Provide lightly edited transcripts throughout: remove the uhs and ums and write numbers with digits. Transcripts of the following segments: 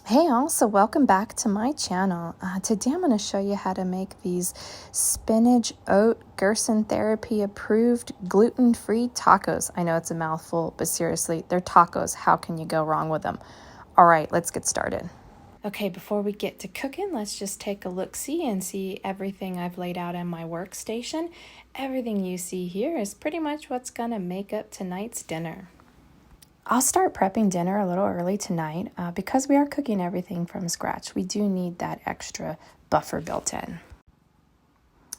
Hey all, so welcome back to my channel. Today I'm going to show you how to make these Spinach Oat Gerson Therapy approved gluten-free tacos. I know it's a mouthful, but seriously, they're tacos. How can you go wrong with them? All right, let's get started. Okay, before we get to cooking, let's just take a look-see and see everything I've laid out in my workstation. Everything you see here is pretty much what's going to make up tonight's dinner. I'll start prepping dinner a little early tonight because we are cooking everything from scratch. We do need that extra buffer built in.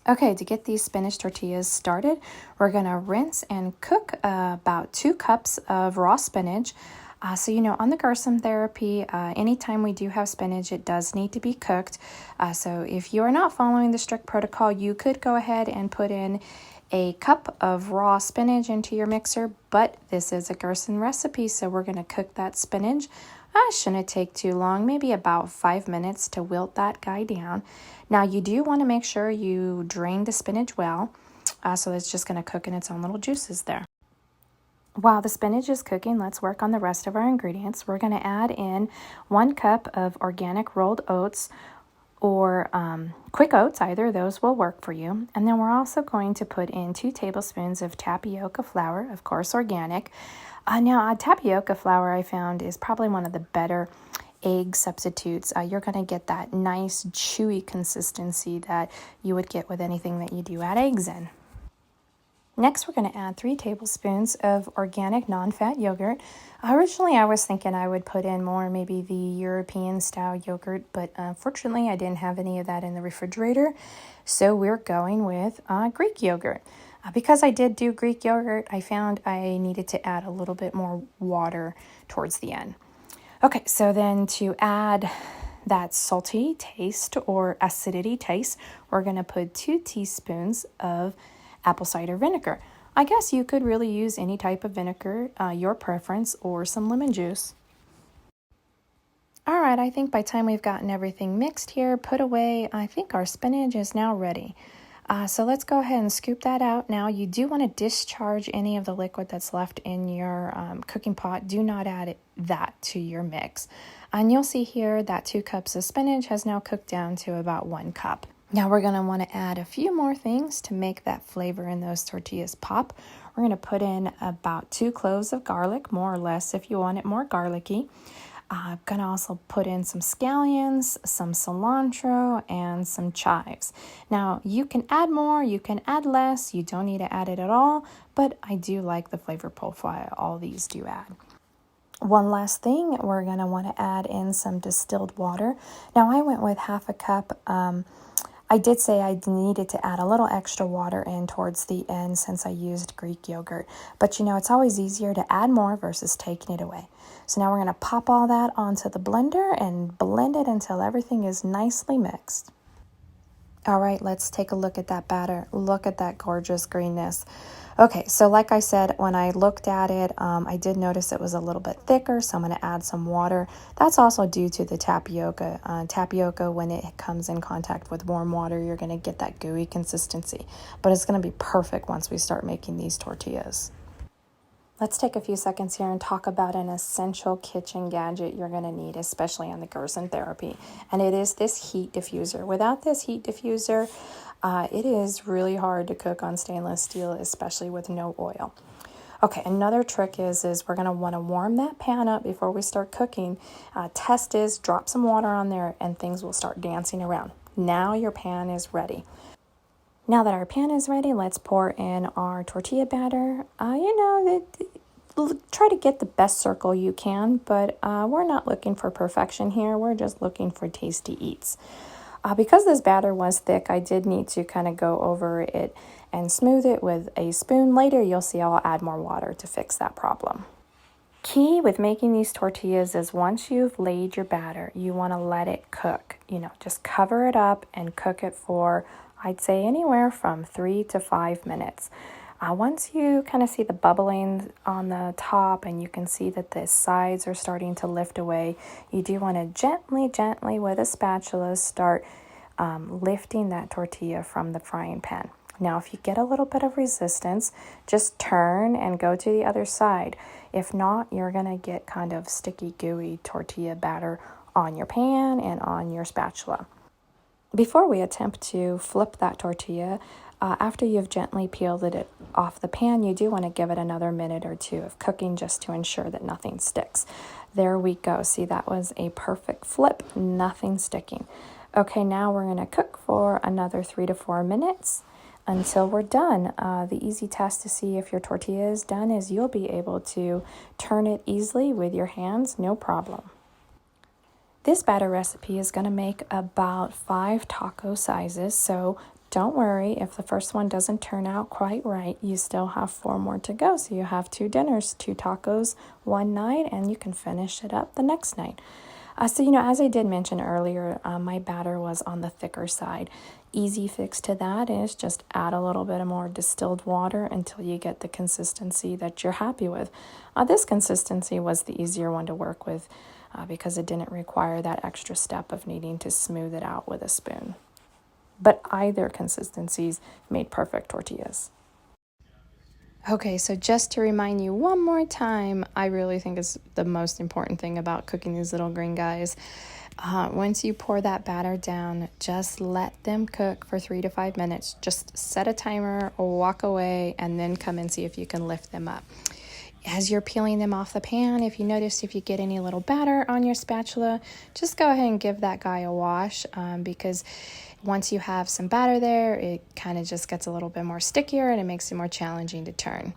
Okay, to get these spinach tortillas started, we're going to rinse and cook about 2 cups of raw spinach. On the Gerson Therapy, anytime we do have spinach, it does need to be cooked. So if you are not following the strict protocol, you could go ahead and put in a cup of raw spinach into your mixer, but this is a Gerson recipe, so we're going to cook that spinach. Shouldn't take too long, maybe about 5 minutes to wilt that guy down. Now you do want to make sure you drain the spinach well, so it's just going to cook in its own little juices there. While the spinach is cooking, let's work on the rest of our ingredients. We're going to add in 1 cup of organic rolled oats, or quick oats, either of those will work for you. And then we're also going to put in 2 tablespoons of tapioca flour, of course organic. Tapioca flour I found is probably one of the better egg substitutes. You're going to get that nice chewy consistency that you would get with anything that you do add eggs in. Next, we're going to add 3 tablespoons of organic non-fat yogurt. Originally, I was thinking I would put in more, maybe the European-style yogurt, but unfortunately, I didn't have any of that in the refrigerator, so we're going with Greek yogurt. Because I did do Greek yogurt, I found I needed to add a little bit more water towards the end. Okay, so then to add that salty taste or acidity taste, we're going to put 2 teaspoons of apple cider vinegar. I guess you could really use any type of vinegar, your preference, or some lemon juice. All right, I think by the time we've gotten everything mixed here, put away, I think our spinach is now ready. So let's go ahead and scoop that out. Now you do want to discharge any of the liquid that's left in your cooking pot. Do not add that to your mix. And you'll see here that 2 cups of spinach has now cooked down to about 1 cup. Now we're going to want to add a few more things to make that flavor in those tortillas pop. We're going to put in about 2 cloves of garlic, more or less if you want it more garlicky. I'm going to also put in some scallions, some cilantro, and some chives. Now you can add more, you can add less, you don't need to add it at all, but I do like the flavor profile all these do add. One last thing, we're going to want to add in some distilled water. Now I went with half a cup. I did say I needed to add a little extra water in towards the end since I used Greek yogurt. But it's always easier to add more versus taking it away. So now we're going to pop all that onto the blender and blend it until everything is nicely mixed. All right, let's take a look at that batter. Look at that gorgeous greenness. Okay, so like I said, when I looked at it, I did notice it was a little bit thicker, so I'm going to add some water. That's also due to the tapioca. Tapioca, when it comes in contact with warm water, you're going to get that gooey consistency. But it's going to be perfect once we start making these tortillas. Let's take a few seconds here and talk about an essential kitchen gadget you're going to need, especially on the Gerson Therapy, and it is this heat diffuser. Without this heat diffuser, it is really hard to cook on stainless steel, especially with no oil. Okay, another trick is we're going to want to warm that pan up before we start cooking. Test is drop some water on there and things will start dancing around. Now your pan is ready. Now that our pan is ready, let's pour in our tortilla batter. Try to get the best circle you can, but we're not looking for perfection here. We're just looking for tasty eats. Because this batter was thick, I did need to kind of go over it and smooth it with a spoon. Later, you'll see I'll add more water to fix that problem. Key with making these tortillas is once you've laid your batter, you want to let it cook. Just cover it up and cook it for, I'd say, anywhere from 3 to 5 minutes. Once you kind of see the bubbling on the top and you can see that the sides are starting to lift away, you do want to gently with a spatula start lifting that tortilla from the frying pan. Now, if you get a little bit of resistance, just turn and go to the other side. If not, you're going to get kind of sticky, gooey tortilla batter on your pan and on your spatula. Before we attempt to flip that tortilla, after you've gently peeled it off the pan, you do want to give it another minute or two of cooking just to ensure that nothing sticks. There we go. See, that was a perfect flip, nothing sticking. Okay, now we're going to cook for another 3 to 4 minutes until we're done. The easy test to see if your tortilla is done is you'll be able to turn it easily with your hands, no problem. This batter recipe is going to make about 5 taco sizes, so don't worry if the first one doesn't turn out quite right. You still have 4 more to go, so you have 2 dinners, 2 tacos one night, and you can finish it up the next night. So, as I did mention earlier, my batter was on the thicker side. Easy fix to that is just add a little bit more distilled water until you get the consistency that you're happy with. This consistency was the easier one to work with because it didn't require that extra step of needing to smooth it out with a spoon. But either consistencies made perfect tortillas. Okay, so just to remind you one more time, I really think is the most important thing about cooking these little green guys. Once you pour that batter down, just let them cook for 3 to 5 minutes. Just set a timer, walk away, and then come and see if you can lift them up. As you're peeling them off the pan, if you get any little batter on your spatula, just go ahead and give that guy a wash because once you have some batter there, it kind of just gets a little bit more stickier and it makes it more challenging to turn.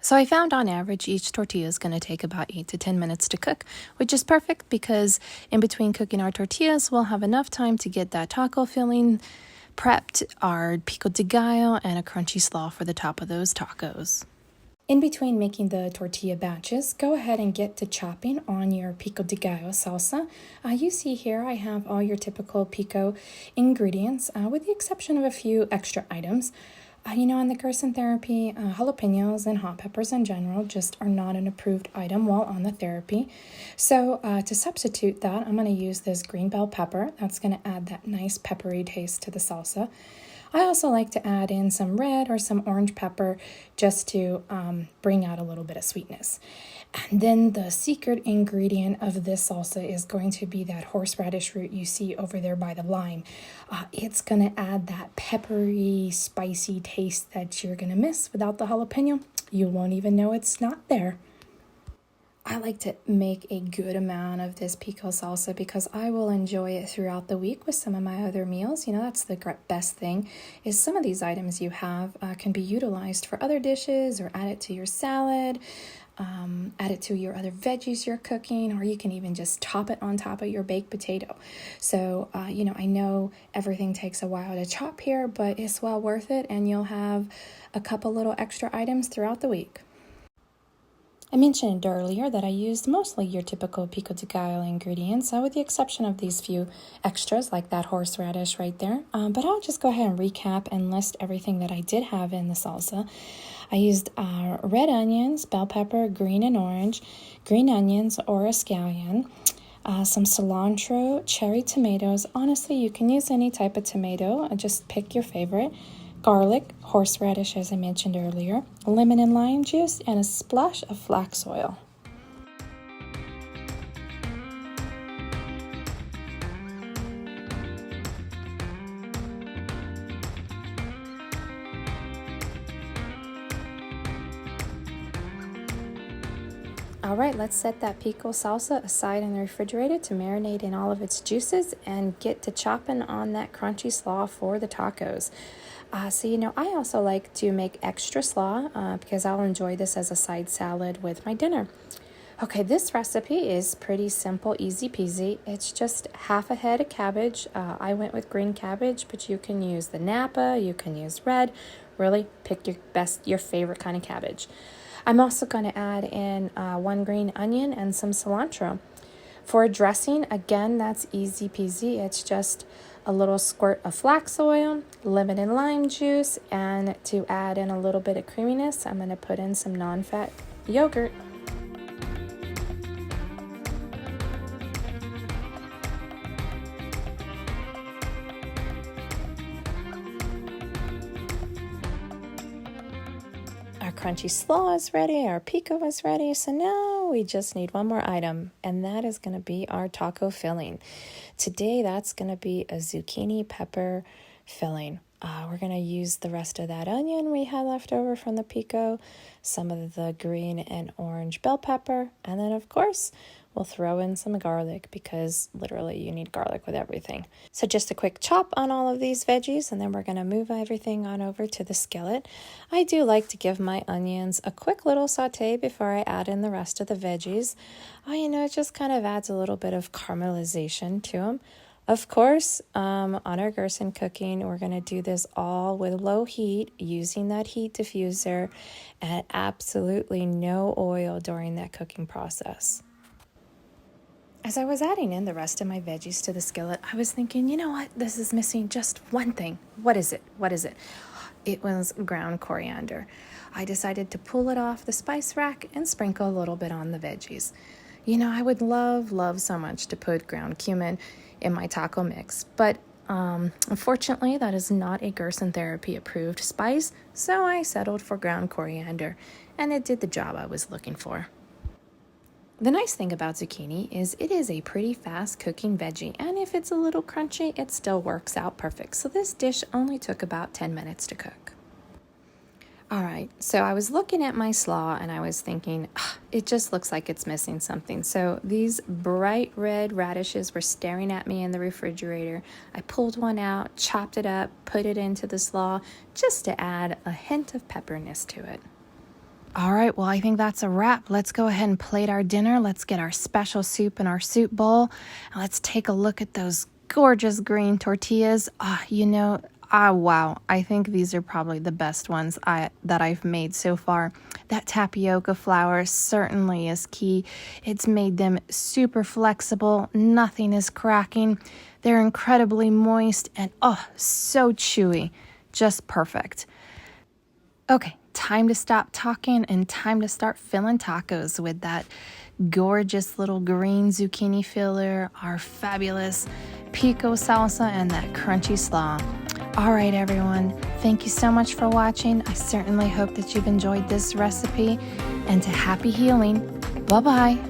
So I found on average each tortilla is going to take about 8 to 10 minutes to cook, which is perfect because in between cooking our tortillas, we'll have enough time to get that taco filling prepped, our pico de gallo, and a crunchy slaw for the top of those tacos. In between making the tortilla batches, go ahead and get to chopping on your pico de gallo salsa. You see here I have all your typical pico ingredients, with the exception of a few extra items. In the Gerson Therapy, jalapenos and hot peppers in general just are not an approved item while on the therapy. So to substitute that, I'm going to use this green bell pepper. That's going to add that nice peppery taste to the salsa. I also like to add in some red or some orange pepper just to bring out a little bit of sweetness. And then the secret ingredient of this salsa is going to be that horseradish root you see over there by the lime. It's going to add that peppery, spicy taste that you're going to miss without the jalapeno. You won't even know it's not there. I like to make a good amount of this pico salsa because I will enjoy it throughout the week with some of my other meals. That's the best thing is some of these items you have can be utilized for other dishes or add it to your salad, add it to your other veggies you're cooking, or you can even just top it on top of your baked potato. So, I know everything takes a while to chop here, but it's well worth it, and you'll have a couple little extra items throughout the week. I mentioned earlier that I used mostly your typical pico de gallo ingredients, with the exception of these few extras like that horseradish right there. But I'll just go ahead and recap and list everything that I did have in the salsa. I used red onions, bell pepper, green and orange, green onions or a scallion, some cilantro, cherry tomatoes. Honestly, you can use any type of tomato, just pick your favorite. Garlic, horseradish as I mentioned earlier, lemon and lime juice, and a splash of flax oil. All right, let's set that pico salsa aside in the refrigerator to marinate in all of its juices and get to chopping on that crunchy slaw for the tacos. I also like to make extra slaw because I'll enjoy this as a side salad with my dinner. Okay, this recipe is pretty simple, easy peasy. It's just half a head of cabbage. I went with green cabbage, but you can use the Napa, you can use red. Really, pick your favorite kind of cabbage. I'm also going to add in 1 green onion and some cilantro. For a dressing, again, that's easy peasy. It's just a little squirt of flax oil, lemon and lime juice, and to add in a little bit of creaminess, I'm going to put in some nonfat yogurt. crunchy slaw is ready, our pico is ready, so now we just need one more item, and that is going to be our taco filling. Today, that's going to be a zucchini pepper filling. We're going to use the rest of that onion we had left over from the pico, some of the green and orange bell pepper, and then, of course, we'll throw in some garlic because literally you need garlic with everything. So just a quick chop on all of these veggies, and then we're going to move everything on over to the skillet. I do like to give my onions a quick little saute before I add in the rest of the veggies. It just kind of adds a little bit of caramelization to them. Of course, on our Gerson cooking, we're going to do this all with low heat, using that heat diffuser, and absolutely no oil during that cooking process. As I was adding in the rest of my veggies to the skillet, I was thinking, you know what? This is missing just one thing. What is it? It was ground coriander. I decided to pull it off the spice rack and sprinkle a little bit on the veggies. I would love so much to put ground cumin in my taco mix, but unfortunately that is not a Gerson Therapy approved spice, so I settled for ground coriander, and it did the job I was looking for. The nice thing about zucchini is it is a pretty fast cooking veggie, and if it's a little crunchy, it still works out perfect. So this dish only took about 10 minutes to cook. All right, so I was looking at my slaw and I was thinking, it just looks like it's missing something. So these bright red radishes were staring at me in the refrigerator. I pulled one out, chopped it up, put it into the slaw just to add a hint of pepperiness to it. All right, well, I think that's a wrap. Let's go ahead and plate our dinner. Let's get our special soup in our soup bowl. And let's take a look at those gorgeous green tortillas. Wow. I think these are probably the best ones that I've made so far. That tapioca flour certainly is key. It's made them super flexible. Nothing is cracking. They're incredibly moist and so chewy. Just perfect. Okay, time to stop talking and time to start filling tacos with that gorgeous little green zucchini filler, our fabulous pico salsa, and that crunchy slaw. All right, everyone, thank you so much for watching. I certainly hope that you've enjoyed this recipe, and to happy healing. Bye-bye.